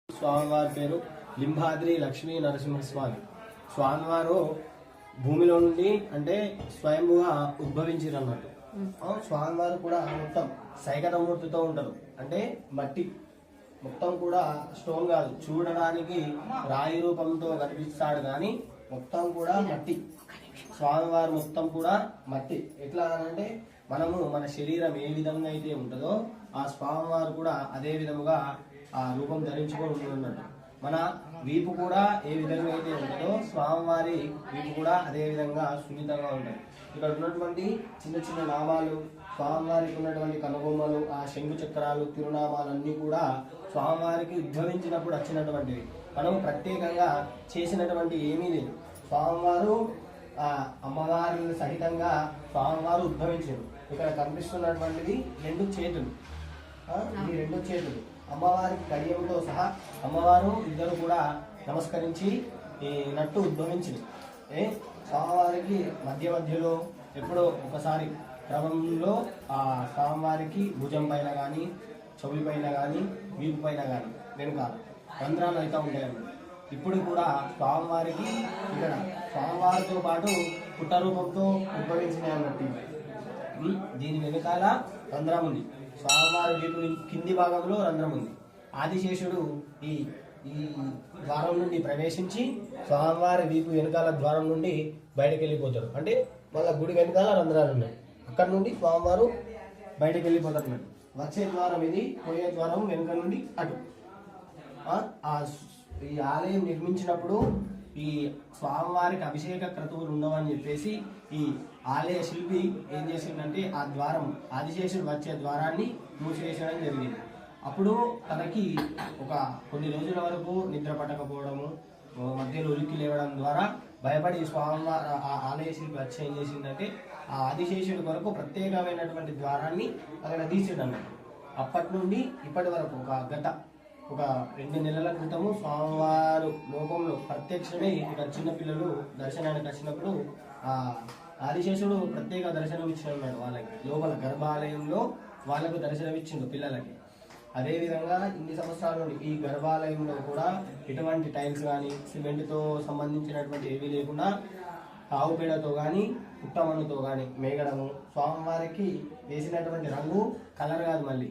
స్వామివారి పేరు లింబాద్రి లక్ష్మీ నరసింహస్వామి. స్వామివారు భూమిలో నుండి అంటే స్వయంభుగా ఉద్భవించారు అన్నట్టు. స్వామివారు కూడా మొత్తం సైకతమూర్తితో ఉంటారు. అంటే మట్టి మొత్తం కూడా స్టోన్ కాదు, చూడడానికి రాయి రూపంతో కనిపిస్తాడు కానీ మొత్తం కూడా మట్టి. స్వామివారు మొత్తం కూడా మట్టి. ఎట్లా అంటే మనము మన శరీరం ఏ విధంగా అయితే ఉంటుందో ఆ స్వామివారు కూడా అదే విధముగా ఆ రూపం ధరించుకొని ఉంటున్నట్టు. మన వీపు కూడా ఏ విధంగా అయితే ఉంటుందో స్వామివారి వీపు కూడా అదే విధంగా సున్నితంగా ఉంటుంది. ఇక్కడ ఉన్నటువంటి చిన్న చిన్న నామాలు, స్వామివారికి ఉన్నటువంటి కనుబొమ్మలు, ఆ శంకు చక్రాలు, తిరునామాలు అన్నీ కూడా స్వామివారికి ఉద్భవించినప్పుడు వచ్చినటువంటివి. మనం ప్రత్యేకంగా చేసినటువంటి ఏమీ లేదు. స్వామివారు అమ్మవారిని సహితంగా స్వామివారు ఉద్భవించారు. ఇక్కడ కనిపిస్తున్నటువంటిది రెండు చేతులు. ఈ రెండు చేతులు అమ్మవారికి కడియంతో సహా అమ్మవారు ఇద్దరు కూడా నమస్కరించి ఈ నట్టు ఉద్భవించింది. స్వామివారికి మధ్యలో ఎప్పుడో ఒకసారి క్రమంలో ఆ స్వామివారికి భుజం పైన కానీ, చెవుల పైన కానీ, వీపు పైన కానీ వెనుక రంధ్రాలు అయితే ఉంటాయన్నమాట. ఇప్పుడు కూడా స్వామివారికి ఇక్కడ స్వామివారితో పాటు పుట్ట రూపంతో ఉద్భవించినాయి అన్నట్టు. దీని వెనకాల రంధ్రం ఉంది. స్వామివారి వీపు కింది భాగంలో రంధ్రం ఉంది. ఆదిశేషుడు ఈ ఈ ద్వారం నుండి ప్రవేశించి స్వామివారి వీపు వెనకాల ద్వారం నుండి బయటకు వెళ్ళిపోతాడు. అంటే మళ్ళీ గుడి వెనకాల రంధ్రాలు ఉన్నాయి. అక్కడ నుండి స్వామివారు బయటకు వెళ్ళిపోతారు. వచ్చే ద్వారం ఇది, పోయే ద్వారం వెనుక నుండి అటు. ఈ ఆలయం నిర్మించినప్పుడు ఈ స్వామివారికి అభిషేక క్రతువులు ఉండవని చెప్పేసి ఈ ఆలయ శిల్పి ఏం చేసిందంటే ఆ ద్వారం, ఆదిశేషుడు వచ్చే ద్వారాన్ని మూసివేసడం జరిగింది. అప్పుడు తనకి ఒక కొన్ని రోజుల వరకు నిద్ర పట్టకపోవడము, మధ్యలో ఉలిక్కి లేవడం ద్వారా భయపడి స్వామివారు ఆ ఆలయ శిల్పి వచ్చి ఏం చేసిందంటే ఆ ఆదిశేషుడి కొరకు ప్రత్యేకమైనటువంటి ద్వారాన్ని అక్కడ తీసేయడం. అప్పటి నుండి ఇప్పటి వరకు ఒక 2 నెలల క్రితము స్వామివారు లోకంలో ప్రత్యక్షమై ఇక్కడ చిన్నపిల్లలు దర్శనానికి వచ్చినప్పుడు ఆదిశేషుడు ప్రత్యేక దర్శనం ఇచ్చినాడు వాళ్ళకి. లోపల గర్భాలయంలో వాళ్ళకు దర్శనం ఇచ్చిండు పిల్లలకి. అదేవిధంగా ఇన్ని సంవత్సరాల నుండి ఈ గర్భాలయంలో కూడా ఎటువంటి టైల్స్ కానీ, సిమెంట్తో సంబంధించినటువంటి ఏవీ లేకుండా ఆవు పేడతో కానీ, పుట్టమన్నుతో కానీ మేగడము. స్వామివారికి వేసినటువంటి రంగు కలర్ కాదు, మళ్ళీ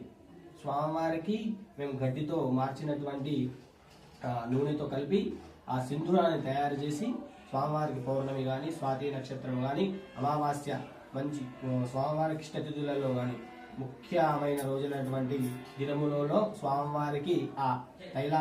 స్వామివారికి మేము గడ్డితో మార్చినటువంటి నూనెతో కలిపి ఆ సింధూరాన్ని తయారు చేసి స్వామివారికి పౌర్ణమి కానీ, స్వాతి నక్షత్రం కానీ, అమావాస్య మంచి స్వామివారికి ఇష్టతిథులలో కానీ ముఖ్యమైన రోజులైనటువంటి దినములలో స్వామివారికి ఆ తైల